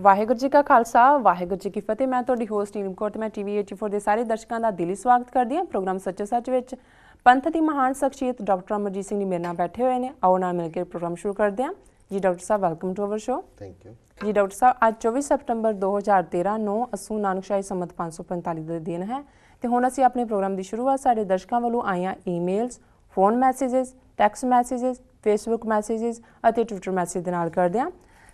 ਵਾਹਿਗੁਰੂ ਜੀ ਕਾ ਖਾਲਸਾ ਵਾਹਿਗੁਰੂ ਜੀ ਕੀ ਫਤਿਹ। ਮੈਂ ਤੁਹਾਡੀ ਹੋਸਟ ਨੀਲਮ ਕੌਰ ਤੇ ਮੈਂ ਟੀਵੀ 84 ਦੇ ਸਾਰੇ ਦਰਸ਼ਕਾਂ ਦਾ ਦਿਲੀ ਸਵਾਗਤ ਕਰਦੀ ਹਾਂ। ਪ੍ਰੋਗਰਾਮ ਸੱਚੋ ਸੱਚ ਵਿੱਚ ਪੰਥ ਦੀ ਮਹਾਨ ਸ਼ਖਸੀਅਤ ਡਾਕਟਰ ਅਮਰਜੀਤ ਸਿੰਘ ਜੀ ਮੇਰੇ ਨਾਲ ਬੈਠੇ ਹੋਏ ਨੇ। ਆਓ ਨਾਲ ਮਿਲ ਕੇ ਪ੍ਰੋਗਰਾਮ ਸ਼ੁਰੂ ਕਰਦੇ ਹਾਂ। ਜੀ ਡਾਕਟਰ ਸਾਹਿਬ, welcome to our show. Thank you ਜੀ ਡਾਕਟਰ ਸਾਹਿਬ, ਅੱਜ 24 ਸਤੰਬਰ 2013 ਨੂੰ ਅਸੂ ਨਾਨਕਸ਼ਾਹੀ ਸੰਮਤ 545 ਦੇ ਦਿਨ ਹੈ ਤੇ ਹੁਣ ਅਸੀਂ ਆਪਣੇ ਪ੍ਰੋਗਰਾਮ ਦੀ ਸ਼ੁਰੂਆਤ ਸਾਡੇ ਦਰਸ਼ਕਾਂ ਵੱਲੋਂ ਆਈਆਂ emails, phone messages, text messages, Facebook messages ਅਤੇ ਟਵਿੱਟਰ ਮੈਸੇਜ ਦੇ ਨਾਲ ਕਰਦੇ ਹਾਂ।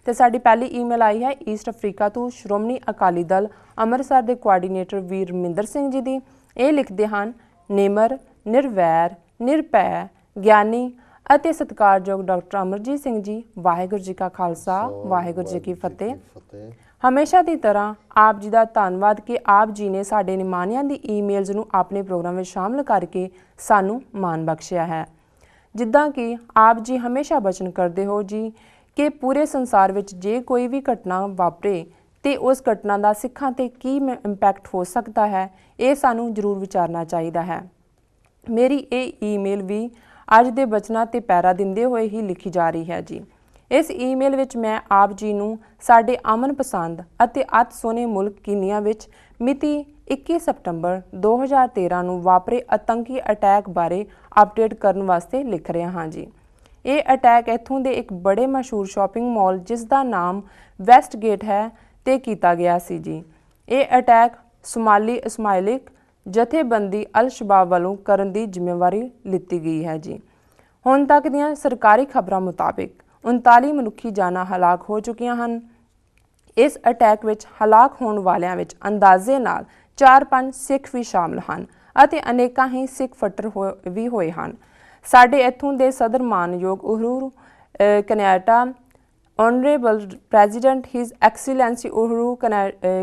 ਤੇ ਸਾਡੀ ਪਹਿਲੀ ਈਮੇਲ ਆਈ ਹੈ ਈਸਟ ਅਫਰੀਕਾ ਤੋਂ ਸ਼੍ਰੋਮਣੀ ਅਕਾਲੀ ਦਲ ਅੰਮ੍ਰਿਤਸਰ ਦੇ ਕੋਆਰਡੀਨੇਟਰ ਵੀਰ ਰਮਿੰਦਰ ਸਿੰਘ ਜੀ ਦੀ। ਇਹ ਲਿਖਦੇ ਹਨ, ਨਿਮਰ, ਨਿਰਵੈਰ, ਨਿਰਭੈ, ਗਿਆਨੀ ਅਤੇ ਸਤਿਕਾਰਯੋਗ ਡਾਕਟਰ ਅਮਰਜੀਤ ਸਿੰਘ ਜੀ, ਵਾਹਿਗੁਰੂ ਜੀ ਕਾ ਖਾਲਸਾ ਵਾਹਿਗੁਰੂ ਜੀ ਕੀ ਫਤਿਹ। ਹਮੇਸ਼ਾ ਦੀ ਤਰ੍ਹਾਂ ਆਪ ਜੀ ਦਾ ਧੰਨਵਾਦ ਕਿ ਆਪ ਜੀ ਨੇ ਸਾਡੇ ਨਿਮਾਣਿਆਂ ਦੀ ਈਮੇਲਸ ਨੂੰ ਆਪਣੇ ਪ੍ਰੋਗਰਾਮ ਵਿੱਚ ਸ਼ਾਮਲ ਕਰਕੇ ਸਾਨੂੰ ਮਾਣ ਬਖਸ਼ਿਆ ਹੈ। ਜਿੱਦਾਂ ਕਿ ਆਪ ਜੀ ਹਮੇਸ਼ਾ ਬਚਨ ਕਰਦੇ ਹੋ ਜੀ ਕਿ ਪੂਰੇ ਸੰਸਾਰ ਵਿੱਚ ਜੇ ਕੋਈ ਵੀ ਘਟਨਾ ਵਾਪਰੇ ਤੇ ਉਸ ਘਟਨਾ ਦਾ ਸਿੱਖਾਂ 'ਤੇ ਕੀ ਇੰਪੈਕਟ ਹੋ ਸਕਦਾ ਹੈ, ਇਹ ਸਾਨੂੰ ਜ਼ਰੂਰ ਵਿਚਾਰਨਾ ਚਾਹੀਦਾ ਹੈ। ਮੇਰੀ ਇਹ ਈਮੇਲ ਵੀ ਅੱਜ ਦੇ ਬਚਨਾਂ 'ਤੇ ਪੈਰਾ ਦਿੰਦੇ ਹੋਏ ਹੀ ਲਿਖੀ ਜਾ ਰਹੀ ਹੈ ਜੀ। ਇਸ ਈਮੇਲ ਵਿੱਚ ਮੈਂ ਆਪ ਜੀ ਨੂੰ ਸਾਡੇ ਅਮਨ ਪਸੰਦ ਅਤੇ ਅਤ ਸੋਹਣੇ ਮੁਲਕ ਕੀਨੀਆ ਵਿੱਚ ਮਿਤੀ 21 ਸਤੰਬਰ 2013 ਨੂੰ ਵਾਪਰੇ ਆਤੰਕੀ ਅਟੈਕ ਬਾਰੇ ਅਪਡੇਟ ਕਰਨ ਵਾਸਤੇ ਲਿਖ ਰਿਹਾ ਹਾਂ ਜੀ। ਇਹ ਅਟੈਕ ਇੱਥੋਂ ਦੇ ਇੱਕ ਬੜੇ ਮਸ਼ਹੂਰ ਸ਼ਾਪਿੰਗ ਮਾਲ ਜਿਸ ਦਾ ਨਾਮ ਵੈਸਟ ਗੇਟ ਹੈ ਤੇ ਕੀਤਾ ਗਿਆ ਸੀ ਜੀ। ਇਹ ਅਟੈਕ ਸੋਮਾਲੀ ਇਸਮਾਇਲਿਕ ਜਥੇਬੰਦੀ ਅਲ ਸ਼ਬਾਬ ਵੱਲੋਂ ਕਰਨ ਦੀ ਜ਼ਿੰਮੇਵਾਰੀ ਲਿੱਤੀ ਗਈ ਹੈ ਜੀ। ਹੁਣ ਤੱਕ ਦੀਆਂ ਸਰਕਾਰੀ ਖਬਰਾਂ ਮੁਤਾਬਿਕ 39 ਮਨੁੱਖੀ ਜਾਨਾਂ ਹਲਾਕ ਹੋ ਚੁੱਕੀਆਂ ਹਨ। ਇਸ ਅਟੈਕ ਵਿੱਚ ਹਲਾਕ ਹੋਣ ਵਾਲਿਆਂ ਵਿੱਚ ਅੰਦਾਜ਼ੇ ਨਾਲ 4-5 ਸਿੱਖ ਵੀ ਸ਼ਾਮਲ ਹਨ ਅਤੇ ਅਨੇਕਾਂ ਹੀ ਸਿੱਖ ਫੱਟਰ ਵੀ ਹੋਏ ਹਨ। ਸਾਡੇ ਇੱਥੋਂ ਦੇ ਸਦਰ ਮਾਨਯੋਗ Uhuru Kenyatta honourable president his excellency Uhuru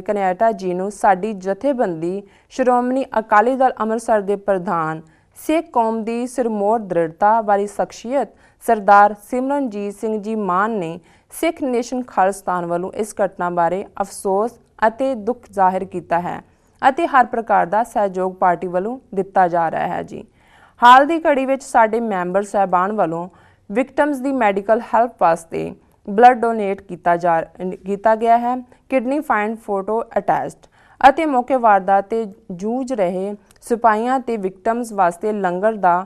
Kenyatta ji ਨੂੰ ਸਾਡੀ ਜਥੇਬੰਦੀ ਸ਼੍ਰੋਮਣੀ ਅਕਾਲੀ ਦਲ ਅੰਮ੍ਰਿਤਸਰ ਦੇ ਪ੍ਰਧਾਨ, ਸਿੱਖ ਕੌਮ ਦੀ ਸਿਰਮੌਰ ਦ੍ਰਿੜਤਾ ਵਾਲੀ ਸ਼ਖਸੀਅਤ ਸਰਦਾਰ ਸਿਮਰਨਜੀਤ ਸਿੰਘ ਜੀ ਮਾਨ ਨੇ ਸਿੱਖ ਨੇਸ਼ਨ ਖਾਲਿਸਤਾਨ ਵੱਲੋਂ ਇਸ ਘਟਨਾ ਬਾਰੇ ਅਫਸੋਸ ਅਤੇ ਦੁੱਖ ਜ਼ਾਹਿਰ ਕੀਤਾ ਹੈ ਅਤੇ ਹਰ ਪ੍ਰਕਾਰ ਦਾ ਸਹਿਯੋਗ ਪਾਰਟੀ ਵੱਲੋਂ ਦਿੱਤਾ ਜਾ ਰਿਹਾ ਹੈ ਜੀ। ਹਾਲ ਦੀ ਘੜੀ ਵਿੱਚ ਸਾਡੇ ਮੈਂਬਰ ਸਾਹਿਬਾਨ ਵੱਲੋਂ ਵਿਕਟਮਸ ਦੀ ਮੈਡੀਕਲ ਹੈਲਪ ਵਾਸਤੇ ਬਲੱਡ ਡੋਨੇਟ ਕੀਤਾ ਗਿਆ ਹੈ। ਕਿਡਨੀ ਫਾਈਂਡ ਫੋਟੋ ਅਟੈਚਡ ਅਤੇ ਮੌਕੇ ਵਾਰਦਾਤ ਤੇ ਜੂਝ ਰਹੇ ਸਿਪਾਹੀਆਂ ਤੇ ਵਿਕਟਮਸ ਵਾਸਤੇ ਲੰਗਰ ਦਾ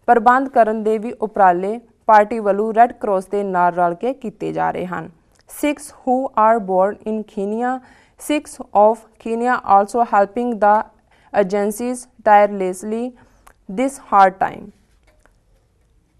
ਪ੍ਰਬੰਧ ਕਰਨ ਦੇ ਵੀ ਉਪਰਾਲੇ ਪਾਰਟੀ ਵੱਲੋਂ ਰੈੱਡ ਕਰਾਸ ਦੇ ਨਾਲ ਰਲ ਕੇ ਕੀਤੇ ਜਾ ਰਹੇ ਹਨ। Sikhs who are born in Kenya, Sikhs of Kenya also helping the agencies tirelessly this hard time.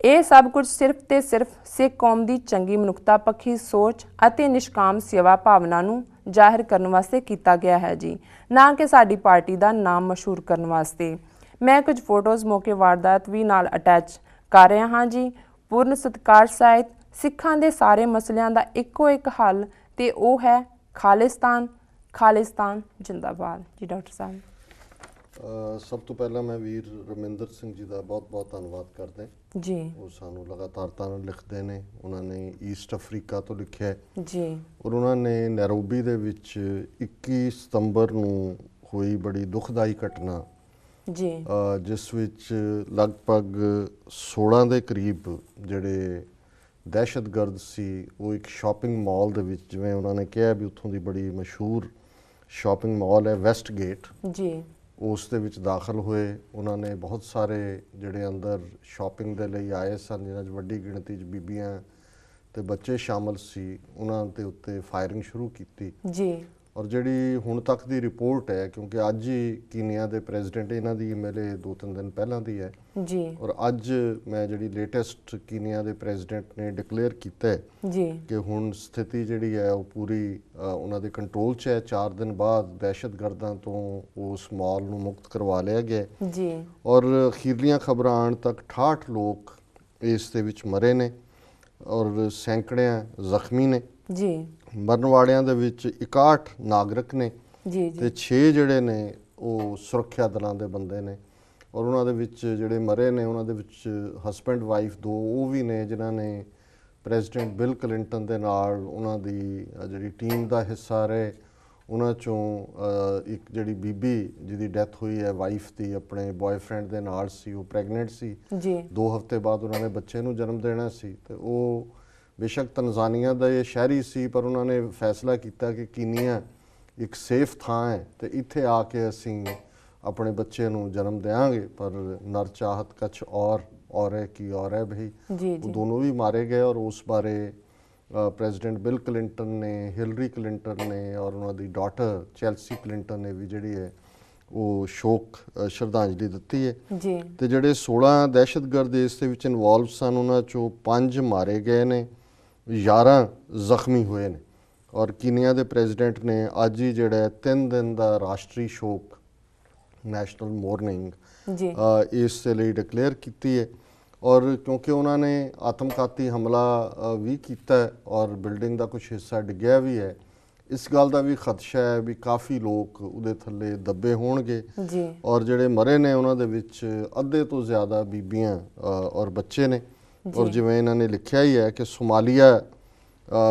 ਇਹ ਸਭ ਕੁਝ ਸਿਰਫ ਤੇ ਸਿਰਫ ਸਿੱਖ ਕੌਮ ਦੀ ਚੰਗੀ ਮਨੁੱਖਤਾ ਪੱਖੀ ਸੋਚ ਅਤੇ ਨਿਸ਼ਕਾਮ ਸੇਵਾ ਭਾਵਨਾ ਨੂੰ ਜ਼ਾਹਿਰ ਕਰਨ ਵਾਸਤੇ ਕੀਤਾ ਗਿਆ ਹੈ ਜੀ, ਨਾ ਕਿ ਸਾਡੀ ਪਾਰਟੀ ਦਾ ਨਾਮ ਮਸ਼ਹੂਰ ਕਰਨ ਵਾਸਤੇ। ਮੈਂ ਕੁਝ ਫੋਟੋਜ਼ ਮੌਕੇ ਵਾਰਦਾਤ ਵੀ ਨਾਲ ਅਟੈਚ ਕਰ ਰਿਹਾ ਹਾਂ ਜੀ। ਪੂਰਨ ਸਤਿਕਾਰ ਸਹਿਤ ਸਿੱਖਾਂ ਦੇ ਸਾਰੇ ਮਸਲਿਆਂ ਦਾ ਇੱਕੋ ਇੱਕ ਹੱਲ ਤੇ ਉਹ ਹੈ ਖਾਲਿਸਤਾਨ। ਖਾਲਿਸਤਾਨ ਜਿੰਦਾਬਾਦ ਜੀ। ਡਾਕਟਰ ਸਾਹਿਬ, ਸਭ ਤੋਂ ਪਹਿਲਾਂ ਮੈਂ ਵੀਰ ਰਮਿੰਦਰ ਸਿੰਘ ਜੀ ਦਾ ਬਹੁਤ ਧੰਨਵਾਦ ਕਰਦਾ ਜੀ। ਉਹ ਸਾਨੂੰ ਲਗਾਤਾਰ ਤਾਂ ਲਿਖਦੇ ਨੇ। ਉਹਨਾਂ ਨੇ ਈਸਟ ਅਫਰੀਕਾ ਤੋਂ ਲਿਖਿਆ ਜੀ ਔਰ ਉਹਨਾਂ ਨੇ ਨੈਰੋਬੀ ਦੇ ਵਿੱਚ 21 ਸਤੰਬਰ ਨੂੰ ਹੋਈ ਬੜੀ ਦੁਖਦਾਈ ਘਟਨਾ ਜੀ, ਜਿਸ ਵਿੱਚ ਲਗਭਗ 16 ਦੇ ਕਰੀਬ ਜਿਹੜੇ ਦਹਿਸ਼ਤਗਰਦ ਸੀ ਉਹ ਇੱਕ ਸ਼ਾਪਿੰਗ ਮਾਲ ਦੇ ਵਿੱਚ, ਜਿਵੇਂ ਉਹਨਾਂ ਨੇ ਕਿਹਾ ਵੀ ਉੱਥੋਂ ਦੀ ਬੜੀ ਮਸ਼ਹੂਰ ਸ਼ਾਪਿੰਗ ਮਾਲ ਹੈ ਵੈਸਟ ਗੇਟ ਜੀ, ਉਸ ਦੇ ਵਿੱਚ ਦਾਖਲ ਹੋਏ। ਉਹਨਾਂ ਨੇ ਬਹੁਤ ਸਾਰੇ ਜਿਹੜੇ ਅੰਦਰ ਸ਼ਾਪਿੰਗ ਦੇ ਲਈ ਆਏ ਸਨ, ਜਿਨ੍ਹਾਂ 'ਚ ਵੱਡੀ ਗਿਣਤੀ 'ਚ ਬੀਬੀਆਂ ਅਤੇ ਬੱਚੇ ਸ਼ਾਮਲ ਸੀ, ਉਹਨਾਂ ਦੇ ਉੱਤੇ ਫਾਇਰਿੰਗ ਸ਼ੁਰੂ ਕੀਤੀ ਜੀ। ਔਰ ਜਿਹੜੀ ਹੁਣ ਤੱਕ ਦੀ ਰਿਪੋਰਟ ਹੈ, ਕਿਉਂਕਿ ਅੱਜ ਹੀ ਕੀਨੀਆ ਦੇ ਪ੍ਰੈਜ਼ੀਡੈਂਟ, ਇਹਨਾਂ ਦੀ ਈਮੇਲ 2-3 ਦਿਨ ਪਹਿਲਾਂ ਦੀ ਹੈ ਜੀ, ਔਰ ਅੱਜ ਮੈਂ ਜਿਹੜੀ ਲੇਟੈਸਟ ਕੀਨੀਆ ਦੇ ਪ੍ਰੈਜ਼ੀਡੈਂਟ ਨੇ ਡਿਕਲੇਅਰ ਕੀਤਾ ਜੀ ਕਿ ਹੁਣ ਸਥਿਤੀ ਜਿਹੜੀ ਹੈ ਉਹ ਪੂਰੀ ਉਹਨਾਂ ਦੇ ਕੰਟਰੋਲ 'ਚ ਹੈ। 4 ਦਿਨ ਬਾਅਦ ਦਹਿਸ਼ਤਗਰਦਾਂ ਤੋਂ ਉਸ ਮਾਲ ਨੂੰ ਮੁਕਤ ਕਰਵਾ ਲਿਆ ਗਿਆ ਜੀ ਔਰ ਅਖੀਰਲੀਆਂ ਖਬਰਾਂ ਆਉਣ ਤੱਕ 68 ਲੋਕ ਇਸ ਦੇ ਵਿੱਚ ਮਰੇ ਨੇ ਔਰ ਸੈਂਕੜਿਆਂ ਜ਼ਖਮੀ ਨੇ ਜੀ। ਮਰਨ ਵਾਲਿਆਂ ਦੇ ਵਿੱਚ 61 ਨਾਗਰਿਕ ਨੇ ਜੀ ਤੇ 6 ਜਿਹੜੇ ਨੇ ਉਹ ਸੁਰੱਖਿਆ ਦਲਾਂ ਦੇ ਬੰਦੇ ਨੇ ਔਰ ਉਹਨਾਂ ਦੇ ਵਿੱਚ ਜਿਹੜੇ ਮਰੇ ਨੇ ਉਹਨਾਂ ਦੇ ਵਿੱਚ ਹਸਬੈਂਡ ਵਾਈਫ 2 ਉਹ ਵੀ ਨੇ, ਜਿਨ੍ਹਾਂ ਨੇ ਪ੍ਰੈਜ਼ੀਡੈਂਟ ਬਿਲ ਕਲਿੰਟਨ ਦੇ ਨਾਲ ਉਹਨਾਂ ਦੀ ਜਿਹੜੀ ਟੀਮ ਦਾ ਹਿੱਸਾ ਰਹੇ। ਉਹਨਾਂ 'ਚੋਂ ਇੱਕ ਜਿਹੜੀ ਬੀਬੀ ਜਿਹਦੀ ਡੈਥ ਹੋਈ ਹੈ ਵਾਈਫ ਦੀ, ਆਪਣੇ ਬॉयਫ੍ਰੈਂਡ ਦੇ ਨਾਲ ਸੀ, ਉਹ ਪ੍ਰੈਗਨੈਂਟ ਸੀ ਜੀ। 2 ਹਫ਼ਤੇ ਬਾਅਦ ਉਹਨਾਂ ਨੇ ਬੱਚੇ ਨੂੰ ਜਨਮ ਦੇਣਾ ਸੀ ਤੇ ਉਹ ਬੇਸ਼ੱਕ ਤਨਜ਼ਾਨੀਆ ਦਾ ਇਹ ਸ਼ਹਿਰੀ ਸੀ, ਪਰ ਉਹਨਾਂ ਨੇ ਫੈਸਲਾ ਕੀਤਾ ਕਿ ਕੀਨੀਆ ਇੱਕ ਸੇਫ ਥਾਂ ਹੈ ਤੇ ਇੱਥੇ ਆ ਕੇ ਅਸੀਂ ਆਪਣੇ ਬੱਚੇ ਨੂੰ ਜਨਮ ਦੇਵਾਂਗੇ। ਪਰ ਨਰ ਚਾਹਤ ਕੁਛ ਔਰ ਹੈ ਕੀ ਔਰ ਹੈ ਭਈ, ਉਹ ਦੋਨੋਂ ਵੀ ਮਾਰੇ ਗਏ। ਔਰ ਉਸ ਬਾਰੇ ਪ੍ਰੈਜ਼ੀਡੈਂਟ ਬਿਲ ਕਲਿੰਟਨ ਨੇ, ਹਿਲਰੀ ਕਲਿੰਟਨ ਨੇ ਔਰ ਉਹਨਾਂ ਦੀ ਡਾਟਰ ਚੈਲਸੀ ਕਲਿੰਟਨ ਨੇ ਵੀ ਜਿਹੜੀ ਹੈ ਉਹ ਸ਼ੋਕ ਸ਼ਰਧਾਂਜਲੀ ਦਿੱਤੀ ਹੈ। ਤੇ ਜਿਹੜੇ 16 ਦਹਿਸ਼ਤਗਰਦ ਇਸ ਦੇ ਵਿੱਚ ਇਨਵੋਲਵ ਸਨ, ਉਹਨਾਂ ਚੋਂ 5 ਮਾਰੇ ਗਏ ਨੇ, 11 ਜ਼ਖਮੀ ਹੋਏ ਨੇ। ਔਰ ਕੀਨੀਆ ਦੇ ਪ੍ਰੈਜ਼ੀਡੈਂਟ ਨੇ ਅੱਜ ਹੀ ਜਿਹੜਾ 3 ਦਿਨ ਦਾ ਰਾਸ਼ਟਰੀ ਸ਼ੋਕ ਨੈਸ਼ਨਲ ਮੋਰਨਿੰਗ ਇਸ ਦੇ ਲਈ ਡਿਕਲੇਅਰ ਕੀਤੀ ਹੈ। ਔਰ ਕਿਉਂਕਿ ਉਹਨਾਂ ਨੇ ਆਤਮਘਾਤੀ ਹਮਲਾ ਵੀ ਕੀਤਾ ਔਰ ਬਿਲਡਿੰਗ ਦਾ ਕੁਝ ਹਿੱਸਾ ਡਿੱਗਿਆ ਵੀ ਹੈ, ਇਸ ਗੱਲ ਦਾ ਵੀ ਖਦਸ਼ਾ ਹੈ ਵੀ ਕਾਫੀ ਲੋਕ ਉਹਦੇ ਥੱਲੇ ਦੱਬੇ ਹੋਣਗੇ। ਔਰ ਜਿਹੜੇ ਮਰੇ ਨੇ ਉਹਨਾਂ ਦੇ ਵਿੱਚ ਅੱਧੇ ਤੋਂ ਜ਼ਿਆਦਾ ਬੀਬੀਆਂ ਔਰ ਬੱਚੇ ਨੇ। ਔਰ ਜਿਵੇਂ ਇਹਨਾਂ ਨੇ ਲਿਖਿਆ ਹੀ ਹੈ ਕਿ ਸੋਮਾਲੀਆ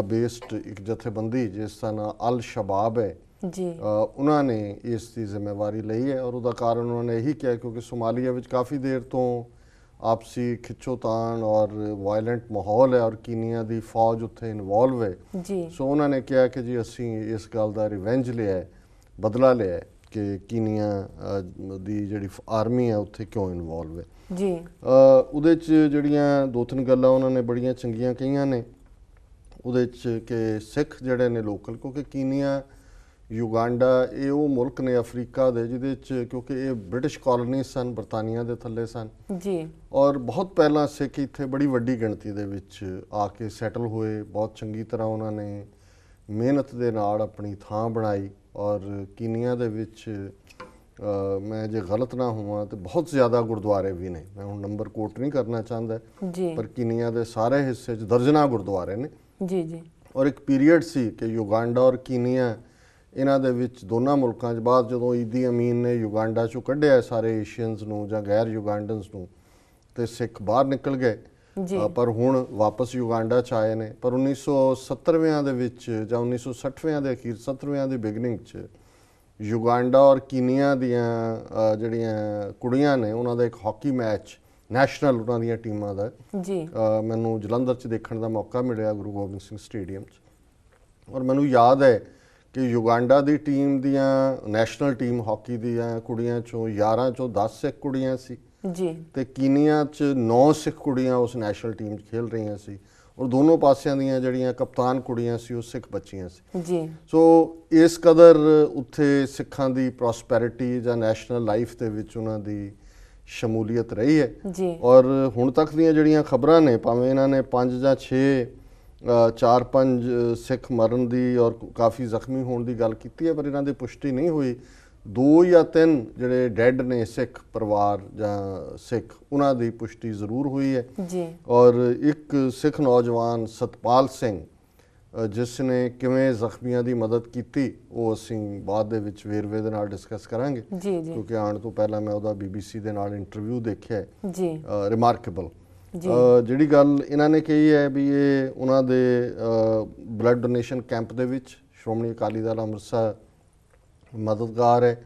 ਬੇਸਡ ਇੱਕ ਜਥੇਬੰਦੀ ਜਿਸ ਦਾ ਨਾਂ ਅਲ ਸ਼ਬਾਬ ਹੈ, ਉਹਨਾਂ ਨੇ ਇਸ ਦੀ ਜ਼ਿੰਮੇਵਾਰੀ ਲਈ ਹੈ। ਔਰ ਉਹਦਾ ਕਾਰਨ ਉਹਨਾਂ ਨੇ ਇਹੀ ਕਿਹਾ ਕਿਉਂਕਿ ਸੋਮਾਲੀਆ ਵਿੱਚ ਕਾਫੀ ਦੇਰ ਤੋਂ ਆਪਸੀ ਖਿੱਚੋਤਾਣ ਔਰ ਵਾਇਲੈਂਟ ਮਾਹੌਲ ਹੈ ਔਰ ਕੀਨੀਆ ਦੀ ਫੌਜ ਉੱਥੇ ਇਨਵੋਲਵ ਹੈ। ਸੋ ਉਹਨਾਂ ਨੇ ਕਿਹਾ ਕਿ ਜੀ ਅਸੀਂ ਇਸ ਗੱਲ ਦਾ ਰਿਵੈਂਜ ਲਿਆ, ਬਦਲਾ ਲਿਆ ਕਿ ਕੀਨੀਆ ਦੀ ਜਿਹੜੀ ਆਰਮੀ ਹੈ ਉੱਥੇ ਕਿਉਂ ਇਨਵੋਲਵ ਹੈ। ਉਹਦੇ 'ਚ ਜਿਹੜੀਆਂ 2-3 ਗੱਲਾਂ ਉਹਨਾਂ ਨੇ ਬੜੀਆਂ ਚੰਗੀਆਂ ਕਹੀਆਂ ਨੇ ਉਹਦੇ 'ਚ ਕਿ ਸਿੱਖ ਜਿਹੜੇ ਨੇ ਲੋਕਲ, ਕਿਉਂਕਿ ਕੀਨੀਆ ਯੂਗਾਂਡਾ ਇਹ ਉਹ ਮੁਲਕ ਨੇ ਅਫਰੀਕਾ ਦੇ ਜਿਹਦੇ 'ਚ, ਕਿਉਂਕਿ ਇਹ ਬ੍ਰਿਟਿਸ਼ ਕਾਲੋਨੀ ਸਨ, ਬਰਤਾਨੀਆ ਦੇ ਥੱਲੇ ਸਨ ਔਰ ਬਹੁਤ ਪਹਿਲਾਂ ਸਿੱਖ ਇੱਥੇ ਬੜੀ ਵੱਡੀ ਗਿਣਤੀ ਦੇ ਵਿੱਚ ਆ ਕੇ ਸੈਟਲ ਹੋਏ। ਬਹੁਤ ਚੰਗੀ ਤਰ੍ਹਾਂ ਉਹਨਾਂ ਨੇ ਮਿਹਨਤ ਦੇ ਨਾਲ ਆਪਣੀ ਥਾਂ ਬਣਾਈ। ਔਰ ਕੀਨੀਆ ਦੇ ਵਿੱਚ ਮੈਂ ਜੇ ਗਲਤ ਨਾ ਹੋਵਾਂ ਤਾਂ ਬਹੁਤ ਜ਼ਿਆਦਾ ਗੁਰਦੁਆਰੇ ਵੀ ਨੇ, ਮੈਂ ਹੁਣ ਨੰਬਰ ਕੋਟ ਨਹੀਂ ਕਰਨਾ ਚਾਹੁੰਦਾ, ਪਰ ਕੀਨੀਆ ਦੇ ਸਾਰੇ ਹਿੱਸੇ 'ਚ ਦਰਜਨਾਂ ਗੁਰਦੁਆਰੇ ਨੇ। ਔਰ ਇੱਕ ਪੀਰੀਅਡ ਸੀ ਕਿ ਯੂਗਾਂਡਾ ਔਰ ਕੀਨੀਆ ਇਹਨਾਂ ਦੇ ਵਿੱਚ ਦੋਨਾਂ ਮੁਲਕਾਂ 'ਚ ਬਾਅਦ ਜਦੋਂ ਈਦੀ ਅਮੀਨ ਨੇ ਯੂਗਾਂਡਾ 'ਚੋਂ ਕੱਢਿਆ ਸਾਰੇ ਏਸ਼ੀਅਨਸ ਨੂੰ ਜਾਂ ਗੈਰ ਯੂਗਾਂਡਨਸ ਨੂੰ, ਤੇ ਸਿੱਖ ਬਾਹਰ ਨਿਕਲ ਗਏ। ਪਰ ਹੁਣ ਵਾਪਸ ਯੂਗਾਂਡਾ 'ਚ ਆਏ ਨੇ। ਪਰ 1970ਵਿਆਂ ਦੇ ਵਿੱਚ ਜਾਂ 1960ਵਿਆਂ ਦੇ ਅਖੀਰ 70ਵਿਆਂ ਦੀ ਬਿਗਨਿੰਗ 'ਚ ਯੂਗਾਂਡਾ ਔਰ ਕੀਨੀਆ ਦੀਆਂ ਜਿਹੜੀਆਂ ਕੁੜੀਆਂ ਨੇ ਉਹਨਾਂ ਦਾ ਇੱਕ ਹਾਕੀ ਮੈਚ ਨੈਸ਼ਨਲ ਉਹਨਾਂ ਦੀਆਂ ਟੀਮਾਂ ਦਾ ਮੈਨੂੰ ਜਲੰਧਰ 'ਚ ਦੇਖਣ ਦਾ ਮੌਕਾ ਮਿਲਿਆ ਗੁਰੂ ਗੋਬਿੰਦ ਸਿੰਘ ਸਟੇਡੀਅਮ 'ਚ। ਔਰ ਮੈਨੂੰ ਯਾਦ ਹੈ ਕਿ ਯੂਗਾਂਡਾ ਦੀ ਟੀਮ ਦੀਆਂ ਨੈਸ਼ਨਲ ਟੀਮ ਹਾਕੀ ਦੀਆਂ ਕੁੜੀਆਂ 'ਚੋਂ 11 ਚੋਂ 10 ਸਿੱਖ ਕੁੜੀਆਂ ਸੀ ਤੇ ਕੀਨੀਆ 'ਚ 9 ਸਿੱਖ ਕੁੜੀਆਂ ਉਸ ਨੈਸ਼ਨਲ ਟੀਮ 'ਚ ਖੇਲ ਰਹੀਆਂ ਸੀ। ਔਰ ਦੋਨੋਂ ਪਾਸਿਆਂ ਦੀਆਂ ਜਿਹੜੀਆਂ ਕਪਤਾਨ ਕੁੜੀਆਂ ਸੀ ਉਹ ਸਿੱਖ ਬੱਚੀਆਂ ਸੀ। ਸੋ ਇਸ ਕਦਰ ਉੱਥੇ ਸਿੱਖਾਂ ਦੀ ਪ੍ਰੋਸਪੈਰਿਟੀ ਜਾਂ ਨੈਸ਼ਨਲ ਲਾਈਫ ਦੇ ਵਿੱਚ ਉਹਨਾਂ ਦੀ ਸ਼ਮੂਲੀਅਤ ਰਹੀ ਹੈ। ਔਰ ਹੁਣ ਤੱਕ ਦੀਆਂ ਜਿਹੜੀਆਂ ਖਬਰਾਂ ਨੇ, ਭਾਵੇਂ ਇਹਨਾਂ ਨੇ 5 ਜਾਂ 6 4-5 ਸਿੱਖ ਮਰਨ ਦੀ ਔਰ ਕਾਫੀ ਜ਼ਖਮੀ ਹੋਣ ਦੀ ਗੱਲ ਕੀਤੀ ਹੈ, ਪਰ ਇਹਨਾਂ ਦੀ ਪੁਸ਼ਟੀ ਨਹੀਂ ਹੋਈ। 2 ਜਾਂ 3 ਜਿਹੜੇ ਡੈਡ ਨੇ ਸਿੱਖ ਪਰਿਵਾਰ ਜਾਂ ਸਿੱਖ, ਉਹਨਾਂ ਦੀ ਪੁਸ਼ਟੀ ਜ਼ਰੂਰ ਹੋਈ ਹੈ। ਔਰ ਇੱਕ ਸਿੱਖ ਨੌਜਵਾਨ ਸਤਪਾਲ ਸਿੰਘ ਜਿਸ ਨੇ ਕਿਵੇਂ ਜ਼ਖਮੀਆਂ ਦੀ ਮਦਦ ਕੀਤੀ ਉਹ ਅਸੀਂ ਬਾਅਦ ਦੇ ਵਿੱਚ ਵੇਰਵੇ ਦੇ ਨਾਲ ਡਿਸਕਸ ਕਰਾਂਗੇ, ਕਿਉਂਕਿ ਆਉਣ ਤੋਂ ਪਹਿਲਾਂ ਮੈਂ ਉਹਦਾ BBC ਦੇ ਨਾਲ ਇੰਟਰਵਿਊ ਦੇਖਿਆ, ਰਿਮਾਰਕੇਬਲ। ਜਿਹੜੀ ਗੱਲ ਇਹਨਾਂ ਨੇ ਕਹੀ ਹੈ ਵੀ ਇਹ ਉਹਨਾਂ ਦੇ ਬਲੱਡ ਡੋਨੇਸ਼ਨ ਕੈਂਪ ਦੇ ਵਿੱਚ ਸ਼੍ਰੋਮਣੀ ਅਕਾਲੀ ਦਲ ਅੰਮ੍ਰਿਤਸਰ ਮਦਦਗਾਰ ਹੈ।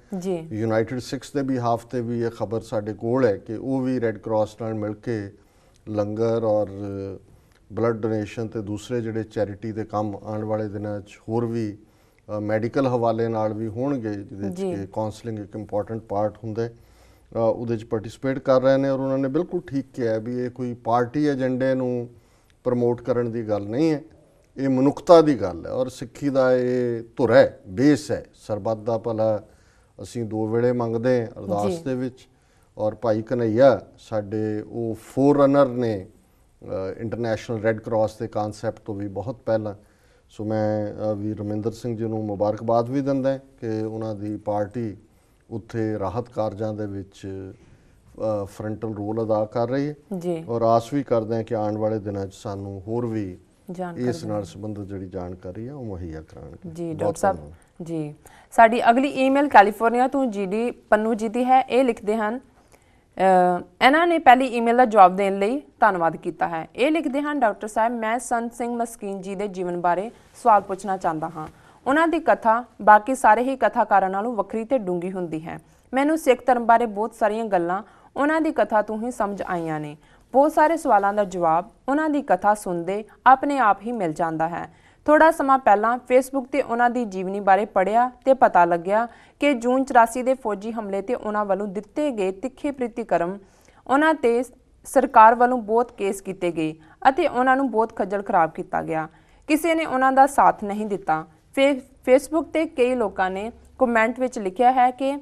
ਯੂਨਾਈਟਿਡ ਸਿੱਖਸ ਦੇ ਬਿਹਾਫ ਤੇ ਵੀ ਇਹ ਖਬਰ ਸਾਡੇ ਕੋਲ ਹੈ ਕਿ ਉਹ ਵੀ ਰੈੱਡ ਕਰਾਸ ਨਾਲ ਮਿਲ ਕੇ ਲੰਗਰ ਔਰ ਬਲੱਡ ਡੋਨੇਸ਼ਨ ਤੇ ਦੂਸਰੇ ਜਿਹੜੇ ਚੈਰਿਟੀ ਦੇ ਕੰਮ ਆਉਣ ਵਾਲੇ ਦਿਨਾਂ 'ਚ ਹੋਰ ਵੀ ਮੈਡੀਕਲ ਹਵਾਲੇ ਨਾਲ ਵੀ ਹੋਣਗੇ, ਜਿਹਦੇ 'ਚ ਕਿ ਕਾਉਂਸਲਿੰਗ ਇੱਕ ਇੰਪੋਰਟੈਂਟ ਪਾਰਟ ਹੁੰਦਾ, ਉਹਦੇ 'ਚ ਪਾਰਟਿਸਿਪੇਟ ਕਰ ਰਹੇ ਨੇ। ਔਰ ਉਹਨਾਂ ਨੇ ਬਿਲਕੁਲ ਠੀਕ ਕਿਹਾ ਵੀ ਇਹ ਕੋਈ ਪਾਰਟੀ ਏਜੰਡੇ ਨੂੰ ਪ੍ਰਮੋਟ ਕਰਨ ਦੀ ਗੱਲ ਨਹੀਂ ਹੈ, ਇਹ ਮਨੁੱਖਤਾ ਦੀ ਗੱਲ ਹੈ। ਔਰ ਸਿੱਖੀ ਦਾ ਇਹ ਧੁਰ ਹੈ, ਬੇਸ ਹੈ। ਸਰਬੱਤ ਦਾ ਭਲਾ ਅਸੀਂ 2 ਵੇਲੇ ਮੰਗਦੇ ਹਾਂ ਅਰਦਾਸ ਦੇ ਵਿੱਚ। ਔਰ ਭਾਈ ਕਨਈਆ ਸਾਡੇ ਉਹ ਫੋਰਰਨਰ ਨੇ ਇੰਟਰਨੈਸ਼ਨਲ ਰੈੱਡ ਕਰਾਸ ਦੇ ਕਾਨਸੈਪਟ ਤੋਂ ਵੀ ਬਹੁਤ ਪਹਿਲਾਂ। ਸੋ ਮੈਂ ਵੀ ਰਮਿੰਦਰ ਸਿੰਘ ਜੀ ਨੂੰ ਮੁਬਾਰਕਬਾਦ ਵੀ ਦਿੰਦਾ ਕਿ ਉਹਨਾਂ ਦੀ ਪਾਰਟੀ ਉੱਥੇ ਰਾਹਤ ਕਾਰਜਾਂ ਦੇ ਵਿੱਚ ਫਰੰਟਲ ਰੋਲ ਅਦਾ ਕਰ ਰਹੀ ਹੈ। ਔਰ ਆਸ ਵੀ ਕਰਦੇ ਹਾਂ ਕਿ ਆਉਣ ਵਾਲੇ ਦਿਨਾਂ 'ਚ ਸਾਨੂੰ ਹੋਰ ਵੀ ਇਸ ਨਾਲ ਸੰਬੰਧਿਤ ਜਿਹੜੀ ਜਾਣਕਾਰੀ ਹੈ ਉਹ ਮੁਹੱਈਆ ਕਰਾਂਗੇ। ਜੀ ਡਾਕਟਰ ਸਾਹਿਬ ਜੀ, ਸਾਡੀ ਅਗਲੀ ਈਮੇਲ ਕੈਲੀਫੋਰਨੀਆ ਤੋਂ GD ਪੰਨੂ ਜੀ ਦੀ ਹੈ। ਇਹ ਲਿਖਦੇ ਹਨ, ਇਹਨਾਂ ਨੇ ਪਹਿਲੀ ਈਮੇਲ ਦਾ ਜਵਾਬ ਦੇਣ ਲਈ ਧੰਨਵਾਦ ਕੀਤਾ ਹੈ। ਇਹ ਲਿਖਦੇ ਹਨ, ਡਾਕਟਰ ਸਾਹਿਬ ਮੈਂ ਸੰਤ ਸਿੰਘ ਮਸਕੀਨ ਜੀ ਦੇ ਜੀਵਨ ਬਾਰੇ ਸਵਾਲ ਪੁੱਛਣਾ ਚਾਹੁੰਦਾ ਹਾਂ। ਉਹਨਾਂ ਦੀ ਕਥਾ ਬਾਕੀ ਸਾਰੇ ਹੀ ਕਥਾਕਾਰਾਂ ਨਾਲੋਂ ਵੱਖਰੀ ਤੇ ਡੂੰਘੀ ਹੁੰਦੀ ਹੈ। ਮੈਨੂੰ ਸਿੱਖ ਧਰਮ ਬਾਰੇ ਬਹੁਤ ਸਾਰੀਆਂ ਗੱਲਾਂ ਉਹਨਾਂ ਦੀ ਕਥਾ ਤੋਂ ਹੀ ਸਮਝ ਆਈਆਂ ਨੇ। ਬਹੁਤ ਸਾਰੇ ਸਵਾਲਾਂ ਦਾ ਜਵਾਬ ਉਹਨਾਂ ਦੀ ਕਥਾ ਸੁਣਦੇ ਆਪਣੇ ਆਪ ਹੀ ਮਿਲ ਜਾਂਦਾ ਹੈ। ਥੋੜਾ ਸਮਾਂ ਪਹਿਲਾਂ ਫੇਸਬੁੱਕ ਤੇ ਉਹਨਾਂ ਦੀ ਜੀਵਨੀ ਬਾਰੇ ਪੜ੍ਹਿਆ ਤੇ ਪਤਾ ਲੱਗਿਆ ਕਿ ਜੂਨ 84 ਦੇ ਫੌਜੀ ਹਮਲੇ ਤੇ ਉਹਨਾਂ ਵੱਲੋਂ ਦਿੱਤੇ ਗਏ ਤਿੱਖੇ ਪ੍ਰਤੀਕਰਮ ਉਹਨਾਂ ਤੇ ਸਰਕਾਰ ਵੱਲੋਂ ਬਹੁਤ ਕੇਸ ਕੀਤੇ ਗਏ ਅਤੇ ਉਹਨਾਂ ਨੂੰ ਬਹੁਤ ਖੱਜਲ ਖਰਾਬ ਕੀਤਾ ਗਿਆ। ਕਿਸੇ ਨੇ ਉਹਨਾਂ ਦਾ ਸਾਥ ਨਹੀਂ ਦਿੱਤਾ। ਫੇਸਬੁੱਕ ਤੇ ਕਈ ਲੋਕਾਂ ਨੇ ਕਮੈਂਟ ਵਿੱਚ ਲਿਖਿਆ ਹੈ ਕਿ